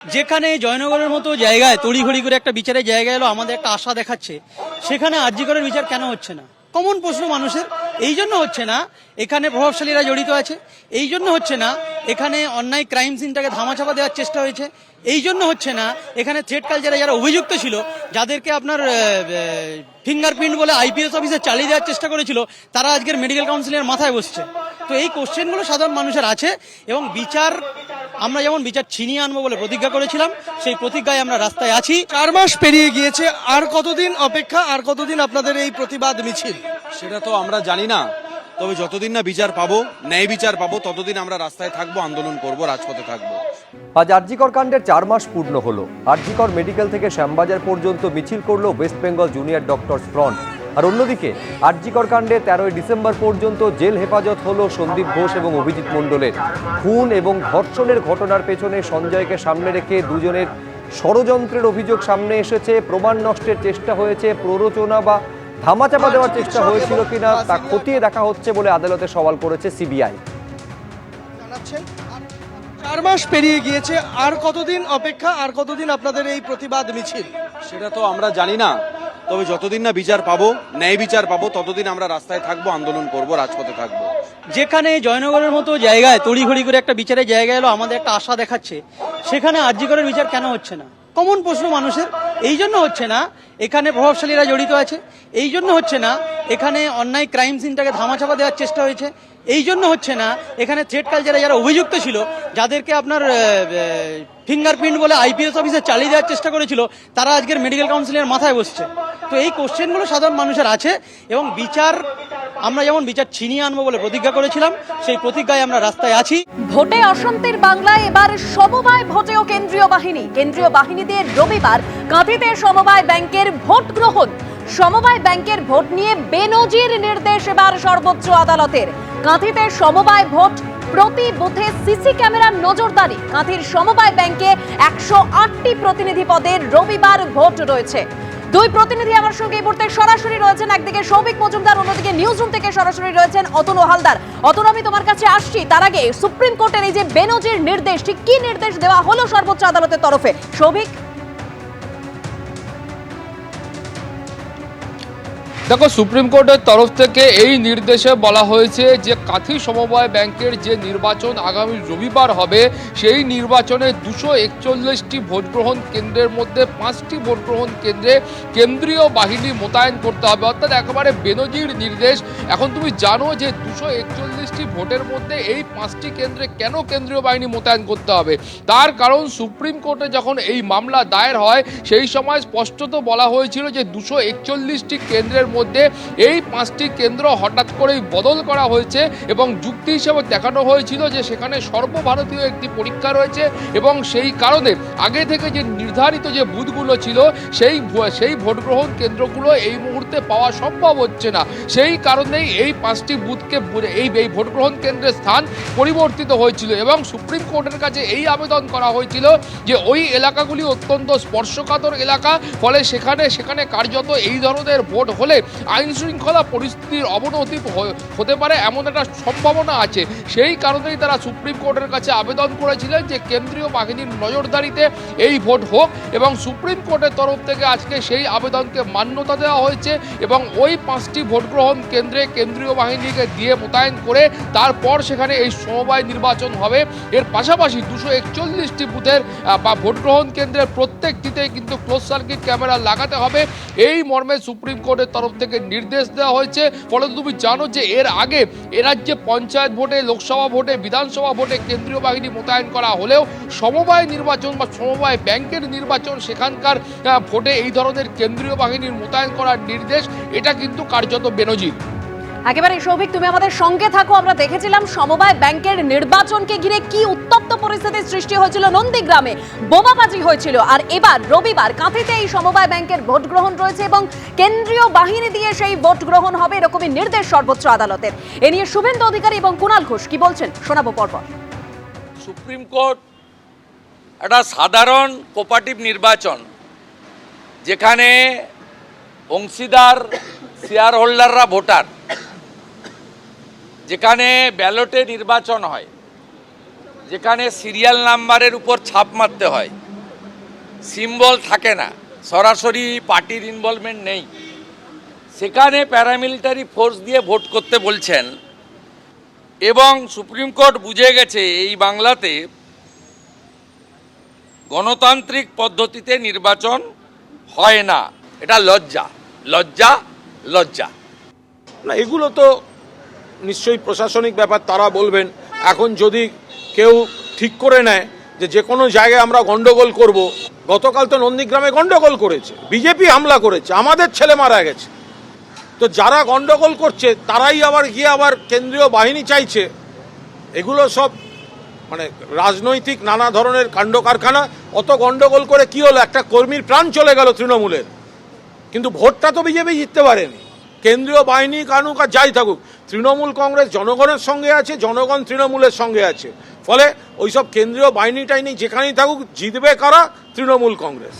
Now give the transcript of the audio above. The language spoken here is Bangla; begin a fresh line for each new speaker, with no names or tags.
যেখানে জয়নগরের মতো জায়গায় তড়িঘড়ি করে একটা বিচারের জায়গা এলো, আমাদের একটা আশা দেখাচ্ছে, সেখানে আরজি করের বিচার কেন হচ্ছে না? কমন প্রশ্ন মানুষের। এই জন্য হচ্ছে না এখানে প্রভাবশালীরা জড়িত আছে, এই জন্য হচ্ছে না এখানে অন্যায় ক্রাইম সিনটাকে ধামাচাপা দেওয়ার চেষ্টা হয়েছে, এই জন্য হচ্ছে না এখানে থ্রেড কালচারে যারা অভিযুক্ত ছিল, যাদেরকে আপনার ফিঙ্গারপ্রিন্ট বলে আইপিএস অফিসে চালিয়ে দেওয়ার চেষ্টা করেছিল, তারা আজকের মেডিকেল কাউন্সিলের মাথায় বসছে। তো এই কোশ্চেনগুলো সাধারণ মানুষের আছে এবং বিচার, আমরা যেমন বিচার ছিনিয়ে আনবো বলে প্রতিজ্ঞা করেছিলাম, সেই প্রতিজ্ঞায় আমরা রাস্তায় আছি।
4 মাস পেরিয়ে গিয়েছে, আর কতদিন অপেক্ষা, আর কতদিন আপনাদের এই প্রতিবাদ মিছিল?
সেটা তো আমরা জানি না, তবে যতদিন না বিচার পাবো, ন্যায় বিচার পাবো, ততদিন আমরা রাস্তায় থাকবো, আন্দোলন করব, রাজপথে থাকবো।
আজ আরজিকর কাণ্ডের 4 মাস পূর্ণ হলো। আরজিকর মেডিকেল থেকে শ্যামবাজার পর্যন্ত মিছিল করলো West Bengal junior doctors front. আর অন্যদিকে আরজিকর কাণ্ডে 13ই ডিসেম্বর পর্যন্ত জেল হেফাজত হলো সন্দীপ ঘোষ এবং অভিজিৎ মণ্ডলের। খুন এবং ধর্ষণের ঘটনার পেছনে সঞ্জয়কে সামনে রেখে দুজনের ষড়যন্ত্রের অভিযোগ সামনে এসেছে। প্রমাণ নষ্টের চেষ্টা হয়েছে, প্ররোচনা বা ধামাচাপা দেওয়ার চেষ্টা হয়েছিল কিনা তা খতিয়ে দেখা হচ্ছে বলে আদালতে সওয়াল করেছে সিবিআই।
4 মাস পেরিয়ে গিয়েছে, আর কতদিন অপেক্ষা, আর কতদিন আপনাদের এই প্রতিবাদ মিছিল?
সেটা তো আমরা জানি না, তবে যতদিন না বিচার পাবো, ন্যায় বিচার পাবো, ততদিন আমরা রাস্তায় থাকবো, আন্দোলন করব, রাজপথে থাকবো।
যেখানে জয়নগরের মতো জায়গায় তড়িঘড়ি করে একটা বিচারের জায়গা এলো, আমাদের একটা আশা দেখাচ্ছে, সেখানে আরজি করের বিচার কেন হচ্ছে না? কমন প্রশ্ন মানুষের। এই জন্য হচ্ছে না এখানে প্রভাবশালীরা জড়িত আছে, এই জন্য হচ্ছে না এখানে অন্যায় ক্রাইম সিনটাকে ধামাচাপা দেওয়ার চেষ্টা হয়েছে, এই জন্য হচ্ছে না এখানে থ্রেড কালচারে যারা অভিযুক্ত ছিল, যাদেরকে আপনার ফিঙ্গারপ্রিন্ট বলে আইপিএস অফিসে চালিয়ে দেওয়ার চেষ্টা করেছিল, তারা আজকের মেডিকেল কাউন্সিলের মাথায় বসছে। তো এই কোশ্চেনগুলো সাধারণ মানুষের আছে এবং বিচার, আমরা যেমন বিচার ছিনিয়ে আনবো বলে প্রতিজ্ঞা করেছিলাম, সেই প্রতিজ্ঞায় আমরা রাস্তায় আছি।
ভোটে অশান্তির বাংলায় এবার সমবায় ভোটেও কেন্দ্রীয় বাহিনী দিয়ে রবিবার কাঁথিতে সমবায় ব্যাংকের ভোট গ্রহণ। সমবায় ব্যাংকের ভোট নিয়ে বেনজির নির্দেশ এবার সর্বোচ্চ আদালতের। কাঁথিতে সমবায় ভোট, প্রতি বুথে সিসি ক্যামেরার নজরদারি। কাঁথির সমবায় ব্যাংকে 108টি প্রতিনিধি পদের রবিবার ভোট রয়েছে। দুই প্রতিনিধি আমার সঙ্গে এই মুহূর্তে সরাসরি রয়েছেন, একদিকে সৌভিক মজুমদার, অন্যদিকে নিউজ রুম থেকে সরাসরি রয়েছেন অতনু হালদার। অতনু, আমি তোমার কাছে আসছি, তার আগে সুপ্রিম কোর্টের এই যে বেনজির নির্দেশ, ঠিক কি নির্দেশ দেওয়া হলো সর্বোচ্চ আদালতের তরফে? সৌভিক।
দেখো, সুপ্রিম কোর্টের তরফ থেকে এই নির্দেশে বলা হয়েছে যে কাঁথি সমবায় ব্যাংকের যে নির্বাচন আগামী রবিবার হবে, সেই নির্বাচনে 241টি ভোটগ্রহণ কেন্দ্রের মধ্যে 5টি ভোটগ্রহণ কেন্দ্রে কেন্দ্রীয় বাহিনী মোতায়েন করতে হবে, অর্থাৎ একেবারে বেনজির নির্দেশ। এখন তুমি জানো যে 241টি ভোটের মধ্যে এই 5টি কেন্দ্রে কেন কেন্দ্রীয় বাহিনী মোতায়েন করতে হবে? তার কারণ সুপ্রিম কোর্টে যখন এই মামলা দায়ের হয়, সেই সময় স্পষ্টত বলা হয়েছিল যে 241টি কেন্দ্রের মধ্যে এই 5টি কেন্দ্র হঠাৎ করেই বদল করা হয়েছে এবং যুক্তি হিসেবে দেখানো হয়েছিল যে সেখানে সর্বভারতীয় একটি পরীক্ষা রয়েছে এবং সেই কারণে আগে থেকে যে নির্ধারিত যে বুথগুলো ছিল, সেই ভোটগ্রহণ কেন্দ্রগুলো এই মুহূর্তে পাওয়া সম্ভব হচ্ছে না। সেই কারণেই এই 5টি বুথকে এই ভোটগ্রহণ কেন্দ্রের স্থান পরিবর্তিত হয়েছিল এবং সুপ্রিম কোর্টের কাছে এই আবেদন করা হয়েছিল যে ওই এলাকাগুলি অত্যন্ত স্পর্শকাতর এলাকা, ফলে সেখানে কার্যত এই ধরনের ভোট হলে আইন শৃঙ্খলা পরিস্থিতির অবনতি হতে পারে, এমন একটা সম্ভাবনা আছে। সেই কারণেই তারা সুপ্রিম কোর্টের কাছে আবেদন করেছিলেন যে কেন্দ্রীয় বাহিনীর নজরদারিতে এই ভোট হোক এবং সুপ্রিম কোর্টের তরফ থেকে আজকে সেই আবেদনকে মান্যতা দেওয়া হয়েছে এবং ওই 5টি ভোটগ্রহণ কেন্দ্রে কেন্দ্রীয় বাহিনীকে দিয়ে মোতায়েন করে তারপর সেখানে এই সমবায় নির্বাচন হবে। এর পাশাপাশি 241টি বুথের বা ভোটগ্রহণ কেন্দ্রের প্রত্যেকটিতেই কিন্তু ক্লোজ সার্কিট ক্যামেরা লাগাতে হবে, এই মর্মে সুপ্রিম কোর্টের তরফ থেকে নির্দেশ দেওয়া হয়েছে। ফলে তুমি জানো যে এর আগে এ রাজ্যে পঞ্চায়েত ভোটে, লোকসভা ভোটে, বিধানসভা ভোটে কেন্দ্রীয় বাহিনী মোতায়েন করা হলেও সমবায় নির্বাচন বা সমবায় ব্যাংকের নির্বাচন, সেখানকার ভোটে এই ধরনের কেন্দ্রীয় বাহিনীর মোতায়েন করার নির্দেশ, এটা কিন্তু কার্যত বেনজির।
একেবারে সৌভিক, তুমি আমাদের সঙ্গে থাকো। আমরা দেখেছিলাম সমবায় ব্যাংকের নির্বাচনকে ঘিরে কি উত্তপ্ত পরিস্থিতির সৃষ্টি হয়েছিল, নন্দীগ্রামে বোমাবাজি হয়েছিল, আর এবার রবিবার কাঁথিতে এই সমবায় ব্যাংকের ভোট গ্রহণ রয়েছে এবং কেন্দ্রীয় বাহিনী দিয়ে সেই ভোট গ্রহণ হবে, এরকমই নির্দেশ সর্বোচ্চ আদালতের। এ নিয়ে শুভেন্দু অধিকারী এবং কুণাল ঘোষ কি বলছেন শোনাবো পরপর।
সুপ্রিম কোর্ট একটা সাধারণ কোপারেটিভ নির্বাচন, যেখানে অংশীদার শেয়ার হোল্ডাররা ভোটার, যেখানে ব্যালটে নির্বাচন হয়, যেখানে সিরিয়াল নাম্বারের উপর ছাপ মারতে হয়, সিম্বল থাকে না, সরাসরি পার্টির ইনভলভমেন্ট নেই, সেখানে প্যারামিলিটারি ফোর্স দিয়ে ভোট করতে বলছেন। এবং সুপ্রিম কোর্ট বুঝে গেছে এই বাংলাতে গণতান্ত্রিক পদ্ধতিতে নির্বাচন হয় না। এটা লজ্জা, লজ্জা, লজ্জা।
না, এগুলো তো নিশ্চয়ই প্রশাসনিক ব্যাপার, তারা বলবেন। এখন যদি কেউ ঠিক করে নেয় যে কোনো জায়গায় আমরা গন্ডগোল করব, গতকাল তো নন্দীগ্রামে গন্ডগোল করেছে, বিজেপি হামলা করেছে, আমাদের ছেলে মারা গেছে। তো যারা গন্ডগোল করছে তারাই আবার গিয়ে আবার কেন্দ্রীয় বাহিনী চাইছে। এগুলো সব মানে রাজনৈতিক নানা ধরনের কাণ্ড কারখানা। অত গন্ডগোল করে কি হলো? একটা কর্মীর প্রাণ চলে গেল তৃণমূলের, কিন্তু ভোটটা তো বিজেপি জিততে পারেনি। কেন্দ্রীয় বাহিনী কানুক আর যাই থাকুক, তৃণমূল কংগ্রেস জনগণের সঙ্গে আছে, জনগণ তৃণমূলের সঙ্গে আছে। ফলে ওইসব কেন্দ্রীয় বাহিনী টাইনি যেখানেই থাকুক, জিতবে কারা? তৃণমূল কংগ্রেস।